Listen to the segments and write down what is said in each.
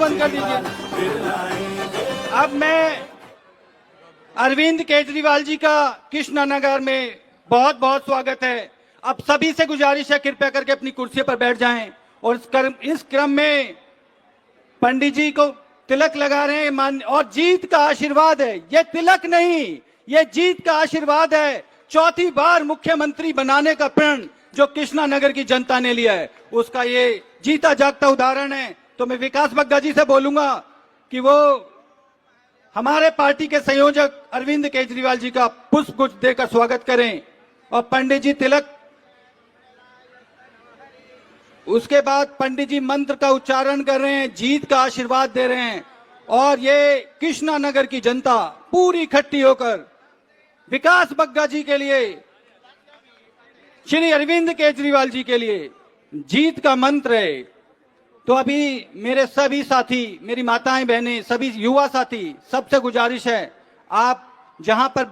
बंद कर दीजिए। अब मैं अरविंद केजरीवाल जी का कृष्णा नगर में बहुत बहुत स्वागत है। अब सभी से गुजारिश है कृपया करके अपनी कुर्सी पर बैठ जाएं और इस क्रम में पंडित जी को तिलक लगा रहे हैं और जीत का आशीर्वाद है। ये तिलक नहीं, ये जीत का आशीर्वाद है। चौथी बार मुख्यमंत्री बनाने का प्रण जो कृष्णा नगर की जनता ने लिया है उसका ये जीता जागता उदाहरण है। तो मैं विकास बग्गा जी से बोलूंगा कि वो हमारे पार्टी के संयोजक अरविंद केजरीवाल जी का पुष्प गुच्छ देकर स्वागत करें और पंडित जी तिलक, उसके बाद पंडित जी मंत्र का उच्चारण कर रहे हैं, जीत का आशीर्वाद दे रहे हैं और ये कृष्णा नगर की जनता पूरी इकट्ठी होकर विकास बग्गा जी के लिए, श्री अरविंद केजरीवाल जी के लिए जीत का मंत्र है। तो अभी मेरे सभी साथी, मेरी माताएं बहनें, सभी युवा साथी, सबसे गुजारिश है आप जहां पर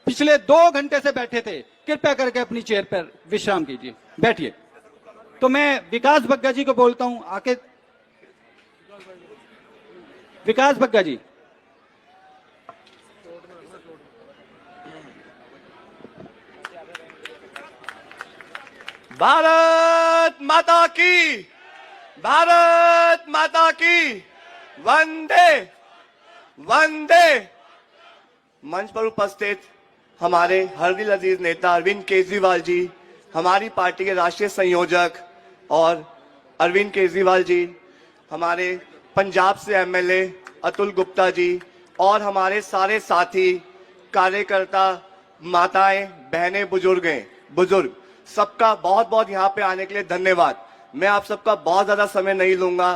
पिछले 2 घंटे से बैठे थे कृपया करके अपनी चेयर पर विश्राम कीजिए, बैठिए। तो मैं विकास बग्गा जी को बोलता हूं आके। विकास बग्गा जी। भारत माता की, भारत माता की, वंदे वंदे। मंच पर उपस्थित हमारे हरदिल अजीज नेता अरविंद केजरीवाल जी, हमारी पार्टी के राष्ट्रीय संयोजक, और अरविंद केजरीवाल जी, हमारे पंजाब से एमएलए अतुल गुप्ता जी, और हमारे सारे साथी कार्यकर्ता, माताएं बहनें, बुजुर्ग, सबका बहुत बहुत यहाँ पे आने के लिए धन्यवाद। मैं आप सबका बहुत ज्यादा समय नहीं लूंगा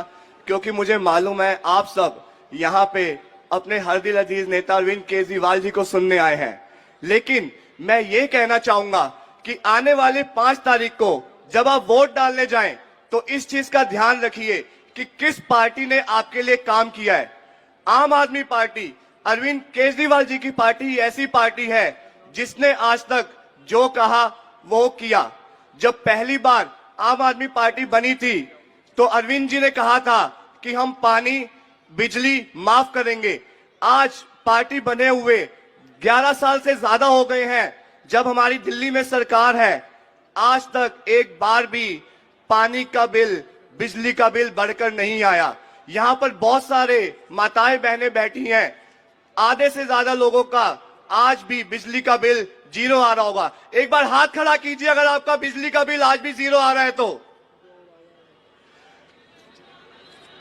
क्योंकि मुझे मालूम है आप सब यहाँ पे अपने हरदिल अजीज नेता अरविंद केजरीवाल जी को सुनने आए हैं। लेकिन मैं ये कहना चाहूंगा कि आने वाले 5 तारीख को जब आप वोट डालने जाएं तो इस चीज का ध्यान रखिए कि किस पार्टी ने आपके लिए काम किया है। आम आदमी पार्टी, अरविंद केजरीवाल जी की पार्टी ऐसी पार्टी है जिसने आज तक जो कहा वो किया। जब पहली बार आम आदमी पार्टी बनी थी तो अरविंद जी ने कहा था कि हम पानी बिजली माफ करेंगे। आज पार्टी बने हुए 11 साल से ज्यादा हो गए हैं। जब हमारी दिल्ली में सरकार है, आज तक एक बार भी पानी का बिल, बिजली का बिल बढ़कर नहीं आया। यहाँ पर बहुत सारे माताएं बहनें बैठी हैं, आधे से ज्यादा लोगों का आज भी बिजली का बिल 0 आ रहा होगा। एक बार हाथ खड़ा कीजिए अगर आपका बिजली का बिल आज भी 0 आ रहा है तो।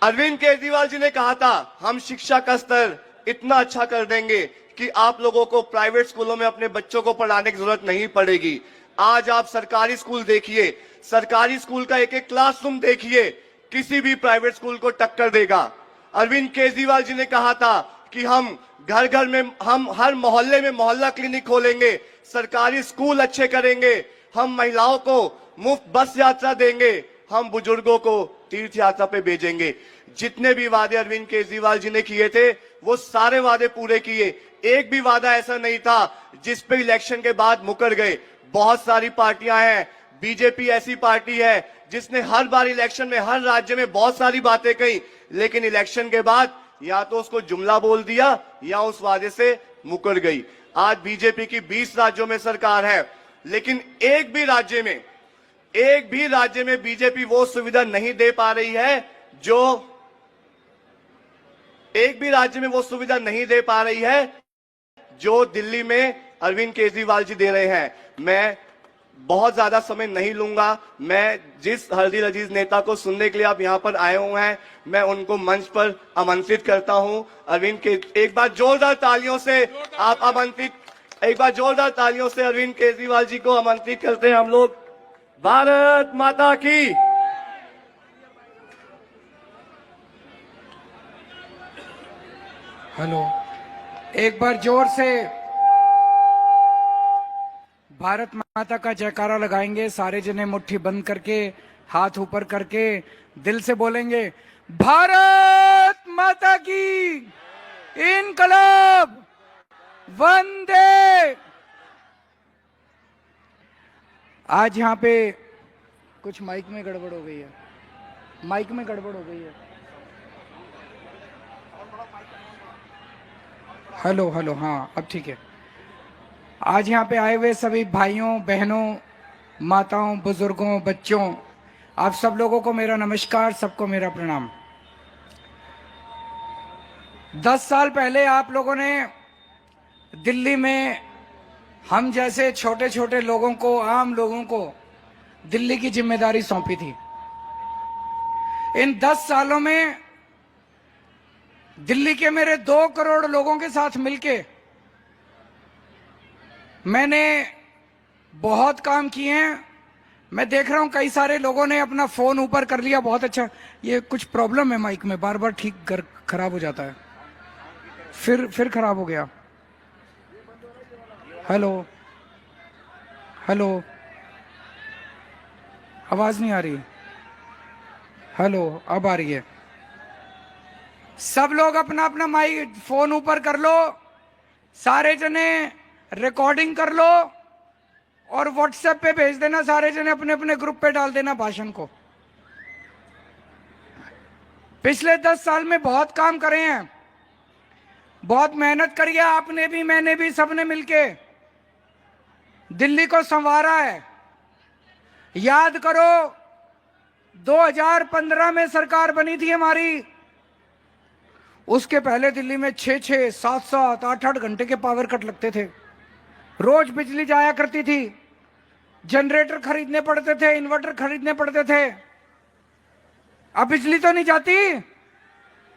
अरविंद केजरीवाल जी ने कहा था हम शिक्षा का स्तर इतना अच्छा कर देंगे कि आप लोगों को प्राइवेट स्कूलों में अपने बच्चों को पढ़ाने की जरूरत नहीं पड़ेगी। आज आप सरकारी स्कूल देखिए, सरकारी स्कूल का एक एक क्लासरूम देखिए, किसी भी प्राइवेट स्कूल को टक्कर देगा। अरविंद केजरीवाल जी ने कहा था कि हम घर घर में, हम हर मोहल्ले में मोहल्ला क्लिनिक खोलेंगे, सरकारी स्कूल अच्छे करेंगे, हम महिलाओं को मुफ्त बस यात्रा देंगे, हम बुजुर्गों को तीर्थ यात्रा पे भेजेंगे। जितने भी वादे अरविंद केजरीवाल जी ने किए थे वो सारे वादे पूरे किए। एक भी वादा ऐसा नहीं था जिस पे इलेक्शन के बाद मुकर गए। बहुत सारी पार्टियां हैं, बीजेपी ऐसी पार्टी है जिसने हर बार इलेक्शन में हर राज्य में बहुत सारी बातें कही, लेकिन इलेक्शन के बाद या तो उसको जुमला बोल दिया या उस वादे से मुकर गई। आज बीजेपी की 20 राज्यों में सरकार है, लेकिन एक भी राज्य में बीजेपी वो सुविधा नहीं दे पा रही है जो, एक भी राज्य में वो सुविधा नहीं दे पा रही है जो दिल्ली में अरविंद केजरीवाल जी दे रहे हैं। मैं बहुत ज्यादा समय नहीं लूंगा। मैं जिस हरदिल अजीज नेता को सुनने के लिए आप यहाँ पर आए हुए हैं, मैं उनको मंच पर आमंत्रित करता हूं। अरविंद के एक बार जोरदार तालियों से आप आमंत्रित, एक बार जोरदार तालियों से अरविंद केजरीवाल जी को आमंत्रित करते हैं हम लोग। भारत माता की। हेलो, एक बार जोर से भारत माता का जयकारा लगाएंगे। सारे जने मुट्ठी बंद करके, हाथ ऊपर करके दिल से बोलेंगे भारत माता की, इनकलाब, वंदे। आज यहाँ पे कुछ माइक में गड़बड़ हो गई है, माइक में गड़बड़ हो गई है। हेलो हेलो, हाँ अब ठीक है। आज यहाँ पे आए हुए सभी भाइयों बहनों, माताओं, बुजुर्गों, बच्चों, आप सब लोगों को मेरा नमस्कार, सबको मेरा प्रणाम। 10 साल पहले आप लोगों ने दिल्ली में हम जैसे छोटे छोटे लोगों को, आम लोगों को दिल्ली की जिम्मेदारी सौंपी थी। इन 10 सालों में दिल्ली के मेरे 2 करोड़ लोगों के साथ मिलके मैंने बहुत काम किए हैं। मैं देख रहा हूं कई सारे लोगों ने अपना फोन ऊपर कर लिया, बहुत अच्छा। ये कुछ प्रॉब्लम है माइक में, बार बार ठीक खराब हो जाता है, फिर खराब हो गया। हेलो हेलो, आवाज नहीं आ रही। हेलो, अब आ रही है। सब लोग अपना अपना माइक फोन ऊपर कर लो, सारे जने रिकॉर्डिंग कर लो और व्हाट्सएप पे भेज देना। सारे जने अपने अपने ग्रुप पे डाल देना भाषण को। पिछले 10 साल में बहुत काम करे हैं, बहुत मेहनत करी है आपने भी, मैंने भी, सबने मिलके दिल्ली को संवारा है। याद करो 2015 में सरकार बनी थी हमारी, उसके पहले दिल्ली में 6-6, 7-7, 8-8 घंटे के पावर कट लगते थे। रोज बिजली जाया करती थी, जनरेटर खरीदने पड़ते थे, इन्वर्टर खरीदने पड़ते थे। अब बिजली तो नहीं जाती,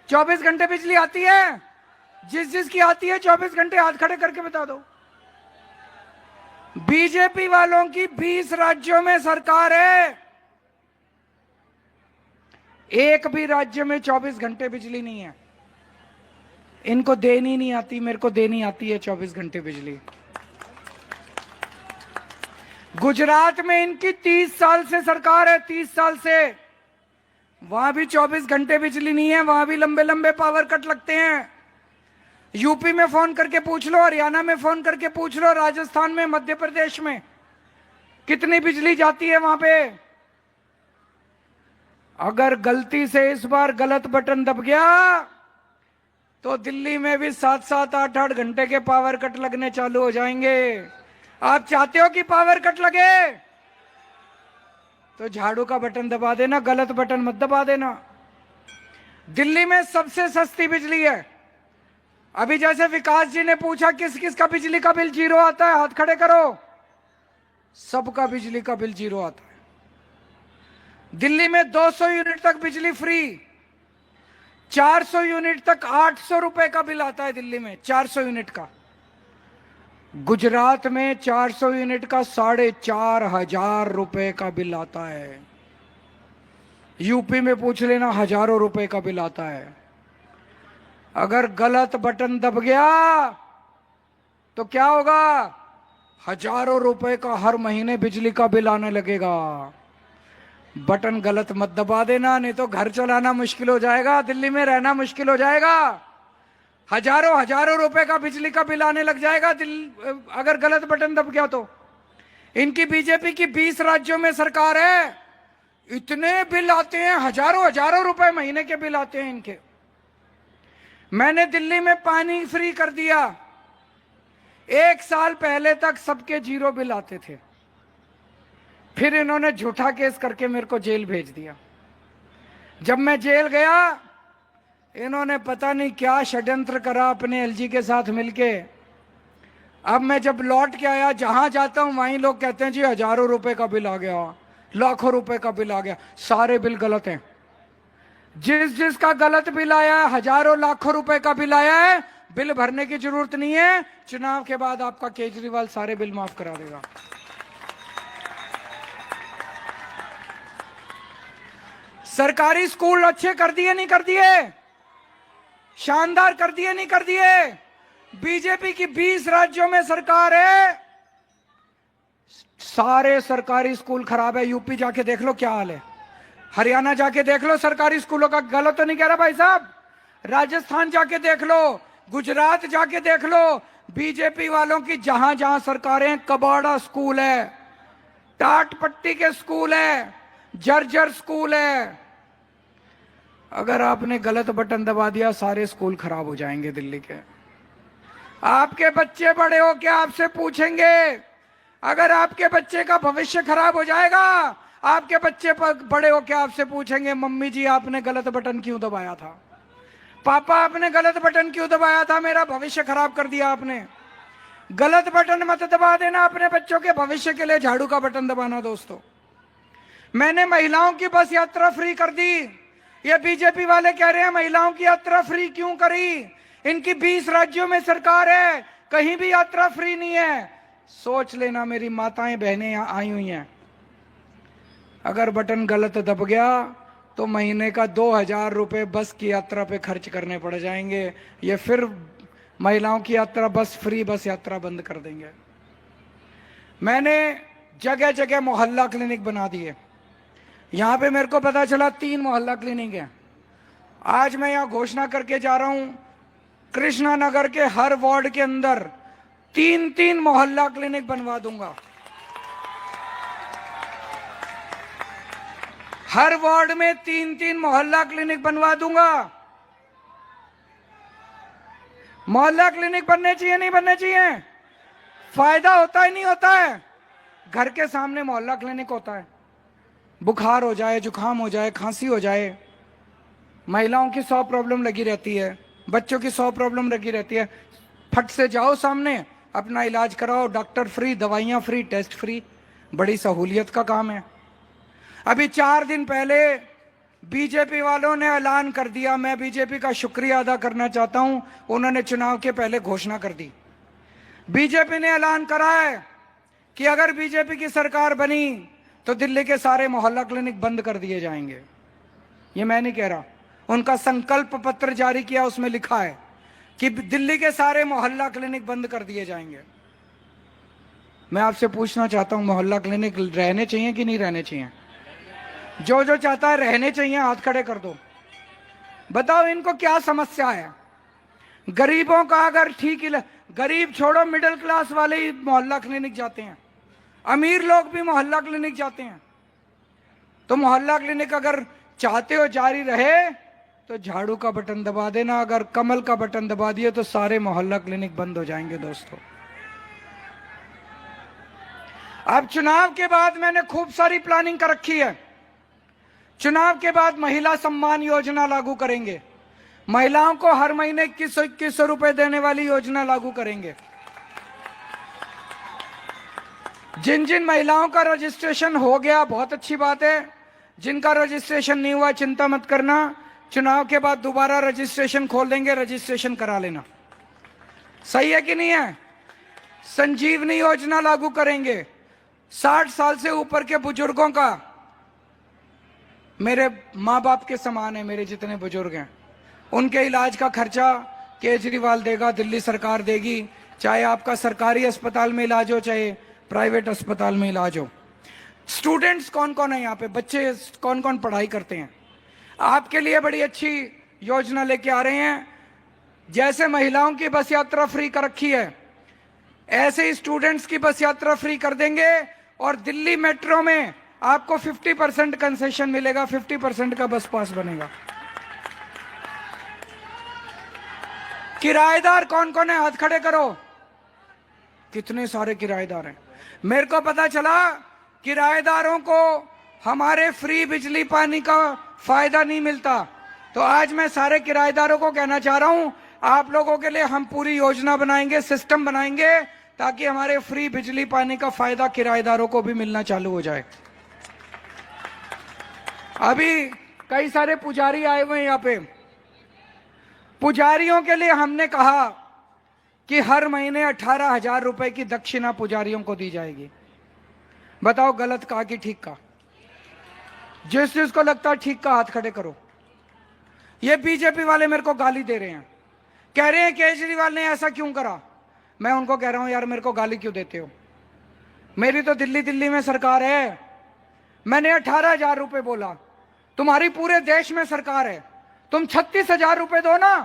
24 घंटे बिजली आती है। जिसकी आती है 24 घंटे हाथ खड़े करके बता दो। बीजेपी वालों की 20 राज्यों में सरकार है, एक भी राज्य में 24 घंटे बिजली नहीं है। इनको देनी नहीं आती, मेरे को देनी आती है 24 घंटे बिजली। गुजरात में इनकी 30 साल से सरकार है, 30 साल से, वहां भी 24 घंटे बिजली नहीं है, वहां भी लंबे लंबे पावर कट लगते हैं। यूपी में फोन करके पूछ लो, हरियाणा में फोन करके पूछ लो, राजस्थान में, मध्य प्रदेश में कितनी बिजली जाती है वहां पे। अगर गलती से इस बार गलत बटन दब गया तो दिल्ली में भी 7-7, 8-8 घंटे के पावर कट लगने चालू हो जाएंगे। आप चाहते हो कि पावर कट लगे तो झाड़ू का बटन दबा देना, गलत बटन मत दबा देना। दिल्ली में सबसे सस्ती बिजली है। अभी जैसे विकास जी ने पूछा किस किस का बिजली का बिल जीरो आता है, हाथ खड़े करो। सबका बिजली का बिल जीरो आता है। दिल्ली में 200 यूनिट तक बिजली फ्री, 400 यूनिट तक 800 रुपए का बिल आता है दिल्ली में, 400 यूनिट का। गुजरात में 400 यूनिट का 4,500 रुपए का बिल आता है। यूपी में पूछ लेना, हजारों रुपए का बिल आता है। अगर गलत बटन दब गया तो क्या होगा? हजारों रुपए का हर महीने बिजली का बिल आने लगेगा। बटन गलत मत दबा देना, नहीं तो घर चलाना मुश्किल हो जाएगा, दिल्ली में रहना मुश्किल हो जाएगा। हजारों रुपए का बिजली का बिल आने लग जाएगा अगर गलत बटन दब गया तो। इनकी बीजेपी की 20 राज्यों में सरकार है, इतने बिल आते हैं, हजारों रुपए महीने के बिल आते हैं इनके। मैंने दिल्ली में पानी फ्री कर दिया। 1 साल पहले तक सबके जीरो बिल आते थे, फिर इन्होंने झूठा केस करके मेरे को जेल भेज दिया। जब मैं जेल गया, इन्होंने पता नहीं क्या षड्यंत्र करा अपने एलजी के साथ मिलके। अब मैं जब लौट के आया, जहां जाता हूं वहीं लोग कहते हैं जी हजारों रुपए का बिल आ गया, लाखों रुपए का बिल आ गया। सारे बिल गलत हैं। जिसका गलत बिल आया है, हजारों लाखों रुपए का बिल आया है, बिल भरने की जरूरत नहीं है। चुनाव के बाद आपका केजरीवाल सारे बिल माफ करा देगा। सरकारी स्कूल अच्छे कर दिए नहीं कर दिए? शानदार कर दिए नहीं कर दिए? बीजेपी की 20 राज्यों में सरकार है, सारे सरकारी स्कूल खराब है। यूपी जाके देख लो क्या हाल है, हरियाणा जाके देख लो सरकारी स्कूलों का। गलत तो नहीं कह रहा भाई साहब। राजस्थान जाके देख लो, गुजरात जाके देख लो। बीजेपी वालों की जहां जहां सरकारें, कबाड़ा स्कूल है, टाट पट्टी के स्कूल है, जर्जर स्कूल है। अगर आपने गलत बटन दबा दिया, सारे स्कूल खराब हो जाएंगे दिल्ली के। आपके बच्चे बड़े हो के आपसे पूछेंगे, अगर आपके बच्चे का भविष्य खराब हो जाएगा, आपके बच्चे बड़े हो के आपसे पूछेंगे, मम्मी जी आपने गलत बटन क्यों दबाया था, पापा आपने गलत बटन क्यों दबाया था, मेरा भविष्य खराब कर दिया आपने। गलत बटन मत दबा देना, अपने बच्चों के भविष्य के लिए झाड़ू का बटन दबाना। दोस्तों, मैंने महिलाओं की बस यात्रा फ्री कर दी। ये बीजेपी वाले कह रहे हैं महिलाओं की यात्रा फ्री क्यों करी, इनकी 20 राज्यों में सरकार है, कहीं भी यात्रा फ्री नहीं है। सोच लेना, मेरी माताएं बहनें यहां आई हुई हैं, अगर बटन गलत दब गया तो महीने का 2000 रुपए बस की यात्रा पे खर्च करने पड़ जाएंगे। ये फिर महिलाओं की यात्रा बस फ्री बस यात्रा बंद कर देंगे। मैंने जगह जगह मोहल्ला क्लिनिक बना दिए। यहां पे मेरे को पता चला 3 मोहल्ला क्लिनिक है। आज मैं यहां घोषणा करके जा रहा हूं, कृष्णा नगर के हर वार्ड के अंदर 3-3 मोहल्ला क्लिनिक बनवा दूंगा। हर वार्ड में 3-3 मोहल्ला क्लिनिक बनवा दूंगा। मोहल्ला क्लिनिक बनने चाहिए नहीं बनने चाहिए? फायदा होता है नहीं होता है? घर के सामने मोहल्ला क्लिनिक होता है, बुखार हो जाए, जुकाम हो जाए, खांसी हो जाए, महिलाओं की 100 प्रॉब्लम लगी रहती है, बच्चों की 100 प्रॉब्लम लगी रहती है, फट से जाओ सामने, अपना इलाज कराओ, डॉक्टर फ्री, दवाइयां फ्री, टेस्ट फ्री, बड़ी सहूलियत का काम है। अभी 4 दिन पहले बीजेपी वालों ने ऐलान कर दिया, मैं बीजेपी का शुक्रिया अदा करना चाहता हूं, उन्होंने चुनाव के पहले घोषणा कर दी। बीजेपी ने ऐलान करा है कि अगर बीजेपी की सरकार बनी तो दिल्ली के सारे मोहल्ला क्लिनिक बंद कर दिए जाएंगे। ये मैं नहीं कह रहा, उनका संकल्प पत्र जारी किया, उसमें लिखा है कि दिल्ली के सारे मोहल्ला क्लिनिक बंद कर दिए जाएंगे। मैं आपसे पूछना चाहता हूं, मोहल्ला क्लिनिक रहने चाहिए कि नहीं रहने चाहिए? जो जो चाहता है रहने चाहिए, हाथ खड़े कर दो। बताओ इनको क्या समस्या है? गरीबों का अगर ठीक ही, गरीब छोड़ो, मिडिल क्लास वाले ही मोहल्ला क्लिनिक जाते हैं, अमीर लोग भी मोहल्ला क्लिनिक जाते हैं। तो मोहल्ला क्लिनिक अगर चाहते हो जारी रहे तो झाड़ू का बटन दबा देना, अगर कमल का बटन दबा दिए तो सारे मोहल्ला क्लिनिक बंद हो जाएंगे। दोस्तों, अब चुनाव के बाद मैंने खूब सारी प्लानिंग कर रखी है। चुनाव के बाद महिला सम्मान योजना लागू करेंगे, महिलाओं को हर महीने 2100 रुपए देने वाली योजना लागू करेंगे। जिन जिन महिलाओं का रजिस्ट्रेशन हो गया बहुत अच्छी बात है, जिनका रजिस्ट्रेशन नहीं हुआ चिंता मत करना, चुनाव के बाद दोबारा रजिस्ट्रेशन खोल देंगे, रजिस्ट्रेशन करा लेना। सही है कि नहीं है? संजीवनी योजना लागू करेंगे, 60 साल से ऊपर के बुजुर्गों का, मेरे माँ बाप के समान है मेरे जितने बुजुर्ग हैं, उनके इलाज का खर्चा केजरीवाल देगा, दिल्ली सरकार देगी, चाहे आपका सरकारी अस्पताल में इलाज हो चाहे प्राइवेट अस्पताल में इलाज हो। स्टूडेंट्स कौन कौन है यहाँ पे, बच्चे कौन कौन पढ़ाई करते हैं, आपके लिए बड़ी अच्छी योजना लेके आ रहे हैं। जैसे महिलाओं की बस यात्रा फ्री कर रखी है, ऐसे ही स्टूडेंट्स की बस यात्रा फ्री कर देंगे, और दिल्ली मेट्रो में आपको 50% कंसेशन मिलेगा, 50% का बस पास बनेगा। किराएदार कौन कौन है, हाथ खड़े करो। कितने सारे किराएदार हैं। मेरे को पता चला किराएदारों को हमारे फ्री बिजली पानी का फायदा नहीं मिलता, तो आज मैं सारे किराएदारों को कहना चाह रहा हूं, आप लोगों के लिए हम पूरी योजना बनाएंगे, सिस्टम बनाएंगे, ताकि हमारे फ्री बिजली पानी का फायदा किराएदारों को भी मिलना चालू हो जाए। अभी कई सारे पुजारी आए हुए हैं यहाँ पे, पुजारियों के लिए हमने कहा कि हर महीने 18,000 रुपए की दक्षिणा पुजारियों को दी जाएगी। बताओ गलत कहा कि ठीक कहा? जिस जिसको लगता है ठीक का हाथ खड़े करो। ये बीजेपी वाले मेरे को गाली दे रहे हैं, कह रहे हैं केजरीवाल ने ऐसा क्यों करा। मैं उनको कह रहा हूं, यार मेरे को गाली क्यों देते हो? मेरी तो दिल्ली में सरकार है, मैंने 18,000 रुपए बोला, तुम्हारी पूरे देश में सरकार है, तुम 36,000 रुपए दो ना,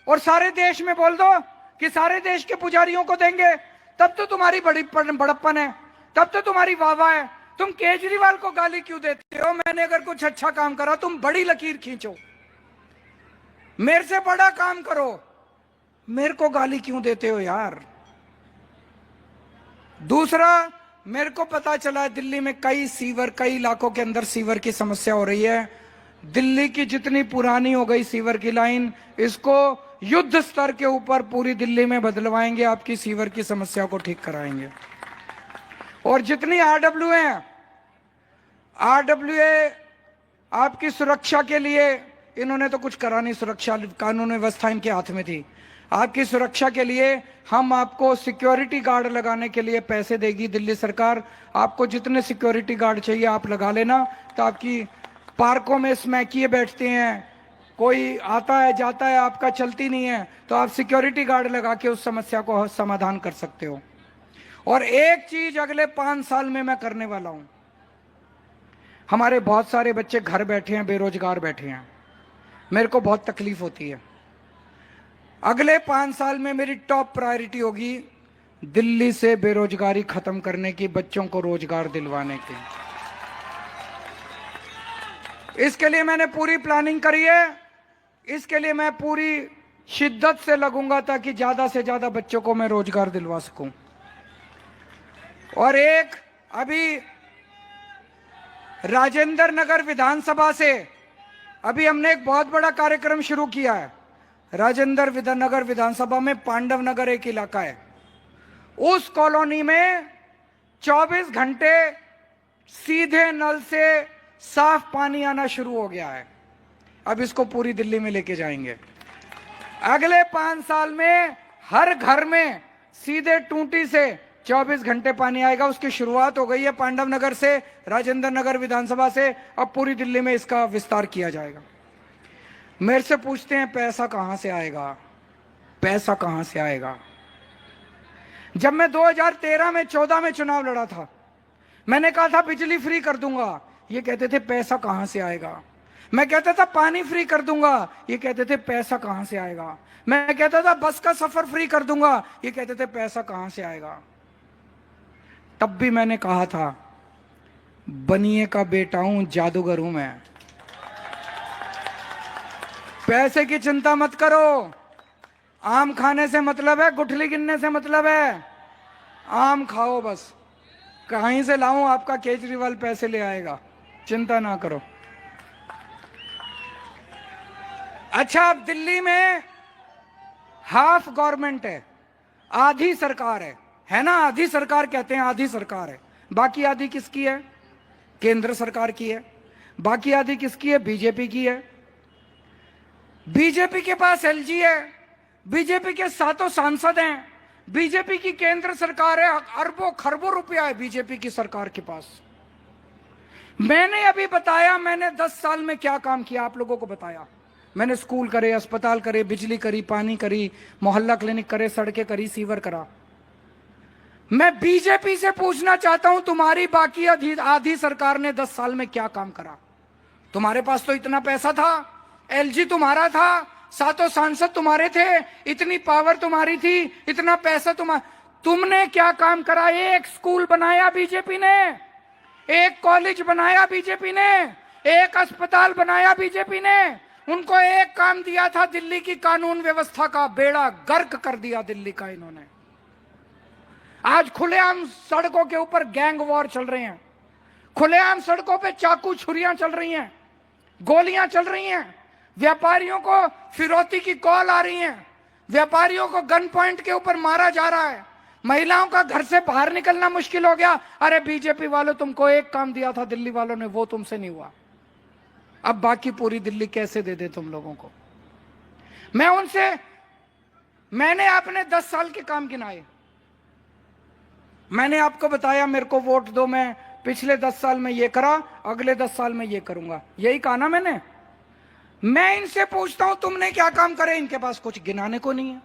और सारे देश में बोल दो कि सारे देश के पुजारियों को देंगे, तब तो तुम्हारी बड़ी बड़प्पन है, तब तो तुम्हारी वाहवाह है। तुम केजरीवाल को गाली क्यों देते हो? मैंने अगर कुछ अच्छा काम करा, तुम बड़ी लकीर खींचो, मेरे से बड़ा काम करो। मेरे को गाली क्यों देते हो यार? दूसरा, मेरे को पता चला है दिल्ली में कई इलाकों के अंदर सीवर की समस्या हो रही है। दिल्ली की जितनी पुरानी हो गई सीवर की लाइन, इसको युद्ध स्तर के ऊपर पूरी दिल्ली में बदलवाएंगे, आपकी सीवर की समस्या को ठीक कराएंगे। और जितनी आरडब्ल्यू है, आरडब्ल्यूए आपकी सुरक्षा के लिए, इन्होंने तो कुछ करा नहीं, सुरक्षा कानून व्यवस्था इनके हाथ में थी। आपकी सुरक्षा के लिए हम आपको सिक्योरिटी गार्ड लगाने के लिए पैसे देगी दिल्ली सरकार। आपको जितने सिक्योरिटी गार्ड चाहिए आप लगा लेना। तो आपकी पार्कों में स्मैकिए बैठते हैं, कोई आता है जाता है, आपका चलती नहीं है, तो आप सिक्योरिटी गार्ड लगा के उस समस्या को समाधान कर सकते हो। और एक चीज अगले 5 साल में मैं करने वाला हूं। हमारे बहुत सारे बच्चे घर बैठे हैं, बेरोजगार बैठे हैं, मेरे को बहुत तकलीफ होती है। अगले 5 साल में मेरी टॉप प्रायोरिटी होगी दिल्ली से बेरोजगारी खत्म करने की, बच्चों को रोजगार दिलवाने की। इसके लिए मैंने पूरी प्लानिंग करी है। इसके लिए मैं पूरी शिद्दत से लगूंगा ताकि ज्यादा से ज्यादा बच्चों को मैं रोजगार दिलवा सकूं। और एक अभी राजेंद्र नगर विधानसभा से अभी हमने एक बहुत बड़ा कार्यक्रम शुरू किया है। राजेंद्र नगर विधानसभा में पांडव नगर एक इलाका है, उस कॉलोनी में 24 घंटे सीधे नल से साफ पानी आना शुरू हो गया है। अब इसको पूरी दिल्ली में लेके जाएंगे। अगले 5 साल में हर घर में सीधे टूटी से 24 घंटे पानी आएगा। उसकी शुरुआत हो गई है पांडव नगर से, राजेंद्र नगर विधानसभा से, अब पूरी दिल्ली में इसका विस्तार किया जाएगा। मेरे से पूछते हैं पैसा कहां से आएगा, पैसा कहां से आएगा? जब मैं 2013 में 14 में चुनाव लड़ा था, मैंने कहा था बिजली फ्री कर दूंगा, ये कहते थे पैसा कहां से आएगा। मैं कहता था पानी फ्री कर दूंगा, ये कहते थे पैसा कहां से आएगा। मैं कहता था बस का सफर फ्री कर दूंगा, ये कहते थे पैसा कहां से आएगा। तब भी मैंने कहा था बनिए का बेटा हूं, जादूगर हूं मैं, पैसे की चिंता मत करो। आम खाने से मतलब है, गुठली गिनने से मतलब है। आम खाओ बस, कहीं से लाऊं आपका केजरीवाल पैसे ले आएगा, चिंता ना करो। अच्छा, अब दिल्ली में हाफ गवर्नमेंट है, आधी सरकार है ना? आधी सरकार कहते हैं, आधी सरकार है। बाकी आधी किसकी है? केंद्र सरकार की है। बाकी आधी किसकी है? बीजेपी की है। बीजेपी के पास एलजी है, बीजेपी के 7 सांसद हैं, बीजेपी की केंद्र सरकार है, अरबों खरबों रुपया है बीजेपी की सरकार के पास। मैंने अभी बताया मैंने 10 साल में क्या काम किया, आप लोगों को बताया। मैंने स्कूल करे, अस्पताल करे, बिजली करी, पानी करी, मोहल्ला क्लिनिक करे, सड़कें करी, सीवर करा। मैं बीजेपी से पूछना चाहता हूं तुम्हारी बाकी आधी सरकार ने 10 साल में क्या काम करा? तुम्हारे पास तो इतना पैसा था, एलजी तुम्हारा था, 7 सांसद तुम्हारे थे, इतनी पावर तुम्हारी थी, इतना पैसा तुमने क्या काम करा? एक स्कूल बनाया बीजेपी ने, एक कॉलेज बनाया बीजेपी ने, एक अस्पताल बनाया बीजेपी ने। उनको एक काम दिया था, दिल्ली की कानून व्यवस्था का बेड़ा गर्क कर दिया दिल्ली का इन्होंने। आज खुलेआम सड़कों के ऊपर गैंग वॉर चल रहे हैं, खुलेआम सड़कों पे चाकू छुरियां चल रही हैं, गोलियां चल रही हैं, व्यापारियों को फिरौती की कॉल आ रही है, व्यापारियों को गन पॉइंट के ऊपर मारा जा रहा है, महिलाओं का घर से बाहर निकलना मुश्किल हो गया। अरे बीजेपी वालों, तुमको एक काम दिया था दिल्ली वालों ने, वो तुमसे नहीं हुआ। अब बाकी पूरी दिल्ली कैसे दे दे तुम लोगों को? मैंने अपने 10 साल के काम गिनाए, मैंने आपको बताया मेरे को वोट दो, मैं पिछले 10 साल में ये करा, अगले 10 साल में ये करूंगा, यही कहा ना मैंने। मैं इनसे पूछता हूं तुमने क्या काम करे, इनके पास कुछ गिनाने को नहीं है।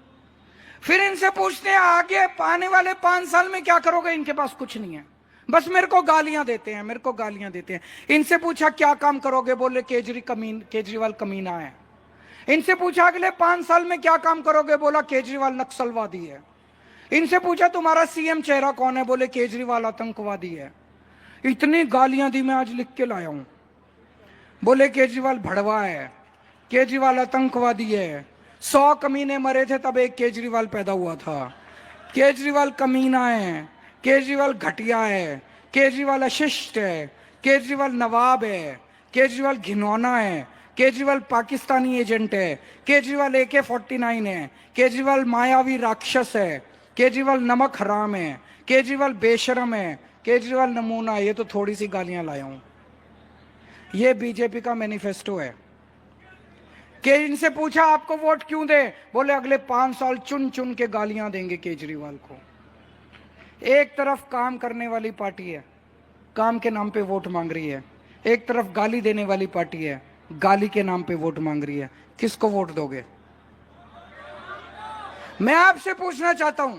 फिर इनसे पूछते हैं आगे आने वाले 5 साल में क्या करोगे, इनके पास कुछ नहीं है, बस मेरे को गालियां देते हैं, मेरे को गालियां देते हैं। इनसे पूछा क्या काम करोगे, बोले केजरीवाल कमीना है। इनसे पूछा अगले 5 साल में क्या काम करोगे, बोला केजरीवाल नक्सलवादी है। इनसे पूछा तुम्हारा सीएम चेहरा कौन है, बोले केजरीवाल आतंकवादी है। इतनी गालियां दी, मैं आज लिख के लाया हूं। बोले केजरीवाल भड़वा है, केजरीवाल आतंकवादी है, 100 कमीने मरे थे तब एक केजरीवाल पैदा हुआ था। केजरीवाल कमीना है, केजरीवाल घटिया है, केजरीवाल अशिष्ट है, केजरीवाल नवाब है, केजरीवाल घिनौना है, केजरीवाल पाकिस्तानी एजेंट है, केजरीवाल AK-49 है, केजरीवाल मायावी राक्षस है, केजरीवाल नमक हराम है, केजरीवाल बेशरम है, केजरीवाल नमूना है। ये तो थोड़ी सी गालियां लाया हूं। ये बीजेपी का मैनिफेस्टो है। कि इनसे पूछा आपको वोट क्यों दे, बोले अगले 5 साल चुन चुन के गालियां देंगे केजरीवाल को। एक तरफ काम करने वाली पार्टी है, काम के नाम पे वोट मांग रही है, एक तरफ गाली देने वाली पार्टी है, गाली के नाम पे वोट मांग रही है। किसको वोट दोगे? मैं आपसे पूछना चाहता हूं,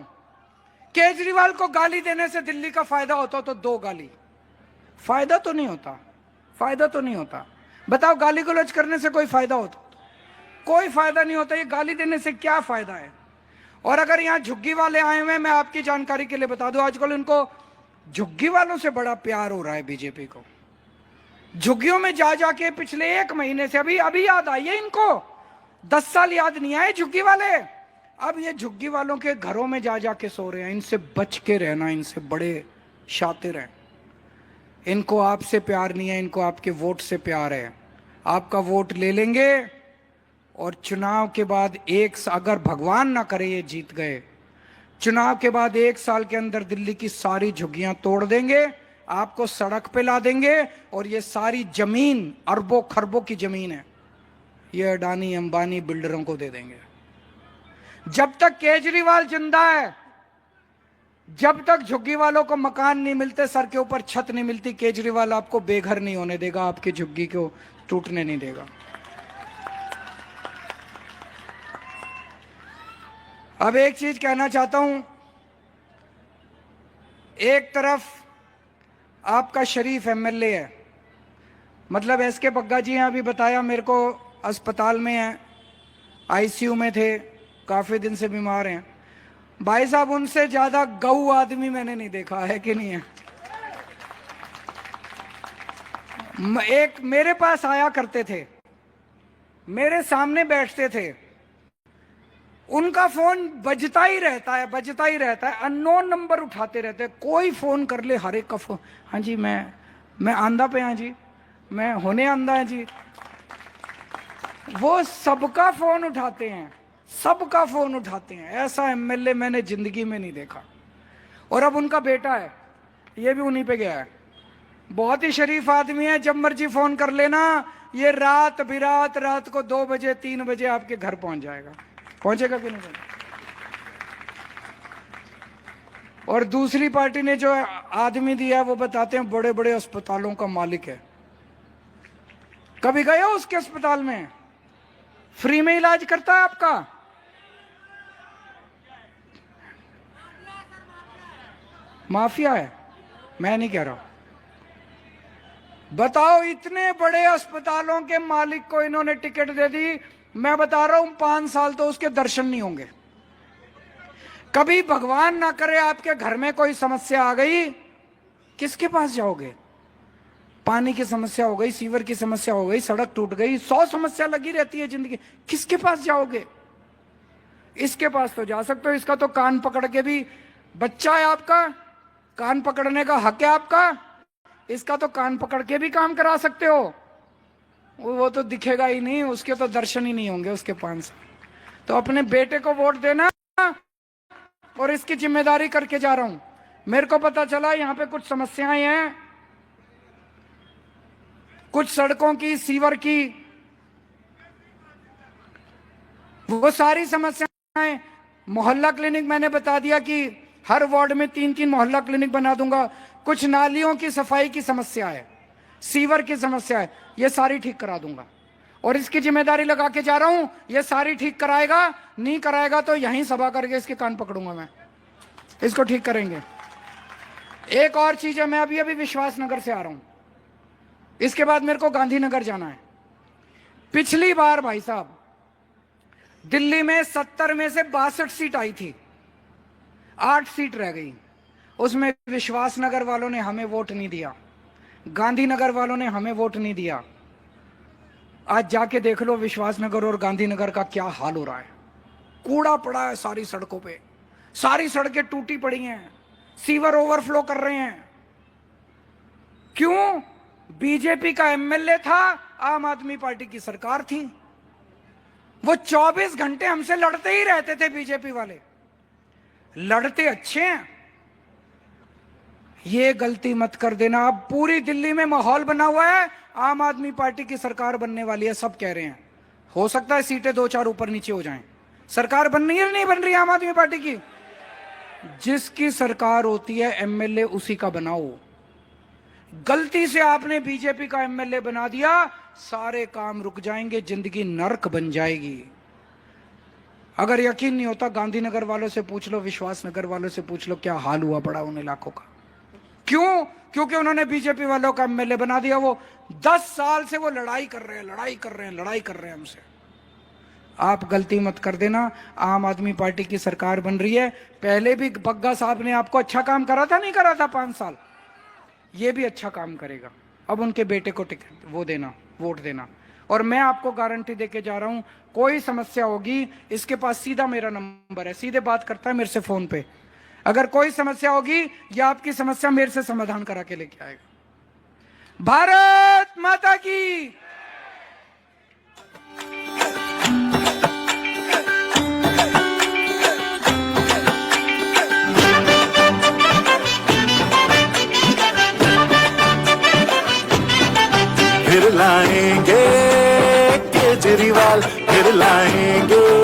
केजरीवाल को गाली देने से दिल्ली का फायदा होता तो 2 गाली। फायदा तो नहीं होता, फायदा तो नहीं होता। बताओ, गाली गलौज करने से कोई फायदा होता? कोई फायदा नहीं होता। ये गाली देने से क्या फायदा है? और अगर यहाँ झुग्गी वाले आए हुए, मैं आपकी जानकारी के लिए बता दूं, आजकल इनको झुग्गी वालों से बड़ा प्यार हो रहा है बीजेपी को। झुग्गियों में जा जाके पिछले 1 महीने से अभी याद आई है इनको। 10 साल याद नहीं आए झुग्गी वाले। अब ये झुग्गी वालों के घरों में जा जाके सो रहे हैं। इनसे बच के रहना, इनसे बड़े शातिर हैं। इनको आपसे प्यार नहीं है, इनको आपके वोट से प्यार है। आपका वोट ले लेंगे और चुनाव के बाद अगर भगवान ना करे ये जीत गए, चुनाव के बाद 1 साल के अंदर दिल्ली की सारी झुग्गियां तोड़ देंगे, आपको सड़क पे ला देंगे और ये सारी जमीन, अरबों खरबों की जमीन है, ये अडानी अंबानी बिल्डरों को दे देंगे। जब तक केजरीवाल जिंदा है, जब तक झुग्गी वालों को मकान नहीं मिलते, सर के ऊपर छत नहीं मिलती, केजरीवाल आपको बेघर नहीं होने देगा, आपकी झुग्गी को टूटने नहीं देगा। अब एक चीज कहना चाहता हूं, एक तरफ आपका शरीफ MLA है, मतलब SK बग्गा जी हैं, अभी बताया मेरे को अस्पताल में हैं, ICU में थे, काफी दिन से बीमार हैं। भाई साहब, उनसे ज्यादा गऊ आदमी मैंने नहीं देखा है कि नहीं है। एक मेरे पास आया करते थे, मेरे सामने बैठते थे, उनका फोन बजता ही रहता है, बजता ही रहता है, अननोन नंबर उठाते रहते हैं। कोई फोन कर ले, हर एक का फोन, हाँ जी मैं आंधा पे, हाँ जी मैं होने आंधा है जी। वो सबका फोन उठाते हैं, सबका फोन उठाते हैं। ऐसा MLA मैंने जिंदगी में नहीं देखा। और अब उनका बेटा है, ये भी उन्हीं पे गया है। बहुत ही शरीफ आदमी है, जब मर्जी फोन कर लेना, ये रात बिरात, रात को 2 बजे 3 बजे आपके घर पहुंच जाएगा। पहुंचेगा कि नहीं? और दूसरी पार्टी ने जो आदमी दिया है, वो बताते हैं बड़े बड़े अस्पतालों का मालिक है। कभी गए हो उसके अस्पताल में? फ्री में इलाज करता है आपका। माफिया है, मैं नहीं कह रहा। बताओ, इतने बड़े अस्पतालों के मालिक को इन्होंने टिकट दे दी। मैं बता रहा हूं, 5 साल तो उसके दर्शन नहीं होंगे। कभी भगवान ना करे आपके घर में कोई समस्या आ गई, किसके पास जाओगे? पानी की समस्या हो गई, सीवर की समस्या हो गई, सड़क टूट गई, 100 समस्या लगी रहती है जिंदगी, किसके पास जाओगे? इसके पास तो जा सकते हो। इसका तो कान पकड़ के भी, बच्चा है आपका, कान पकड़ने का हक है आपका, इसका तो कान पकड़ के भी काम करा सकते हो। वो तो दिखेगा ही नहीं, उसके तो दर्शन ही नहीं होंगे उसके 5 साल। तो अपने बेटे को वोट देना, और इसकी जिम्मेदारी करके जा रहा हूं। मेरे को पता चला यहाँ पे कुछ समस्याएं हैं, कुछ सड़कों की, सीवर की, वो सारी समस्याएं। मोहल्ला क्लिनिक मैंने बता दिया कि हर वार्ड में 3-3 मोहल्ला क्लिनिक बना दूंगा। कुछ नालियों की सफाई की समस्या है, सीवर की समस्या है, ये सारी ठीक करा दूंगा। और इसकी जिम्मेदारी लगा के जा रहा हूं, ये सारी ठीक कराएगा, नहीं कराएगा तो यहीं सभा करके इसके कान पकड़ूंगा मैं, इसको ठीक करेंगे। एक और चीज है, मैं अभी विश्वास नगर से आ रहा हूं, इसके बाद मेरे को गांधीनगर जाना है। पिछली बार भाई साहब दिल्ली में 70 में से 62 सीट आई थी, 8 सीट रह गई। उसमें विश्वास नगर वालों ने हमें वोट नहीं दिया, गांधीनगर वालों ने हमें वोट नहीं दिया। आज जाके देख लो विश्वास नगर और गांधीनगर का क्या हाल हो रहा है। कूड़ा पड़ा है सारी सड़कों पे, सारी सड़कें टूटी पड़ी हैं, सीवर ओवरफ्लो कर रहे हैं। क्यों? बीजेपी का एमएलए था, आम आदमी पार्टी की सरकार थी, वो 24 घंटे हमसे लड़ते ही रहते थे। बीजेपी वाले लड़ते अच्छे हैं, ये गलती मत कर देना। अब पूरी दिल्ली में माहौल बना हुआ है, आम आदमी पार्टी की सरकार बनने वाली है, सब कह रहे हैं। हो सकता है सीटें 2-4 ऊपर नीचे हो जाएं। सरकार बन रही है नहीं बन रही आम आदमी पार्टी की? जिसकी सरकार होती है एमएलए उसी का बनाओ। गलती से आपने बीजेपी का एमएलए बना दिया, सारे काम रुक जाएंगे, जिंदगी नर्क बन जाएगी। अगर यकीन नहीं होता गांधीनगर वालों से पूछ लो, विश्वास नगर वालों से पूछ लो, क्या हाल हुआ पड़ा उन इलाकों का। क्यों? क्योंकि उन्होंने बीजेपी वालों का एमएलए बना दिया। वो 10 साल से वो लड़ाई कर रहे हैं हमसे। आप गलती मत कर देना। आम आदमी पार्टी की सरकार बन रही है। पहले भी बग्गा साहब ने आपको अच्छा काम करा था, नहीं करा था 5 साल? ये भी अच्छा काम करेगा। अब उनके बेटे को टिकट वो देना, वोट देना। और मैं आपको गारंटी देके जा रहा हूं, कोई समस्या होगी, इसके पास सीधा मेरा नंबर है, सीधे बात करता है मेरे से फोन पे। अगर कोई समस्या होगी या आपकी समस्या मेरे से समाधान करा के लेके आएगा। भारत माता की। फिर लाएंगे केजरीवाल, फिर लाएंगे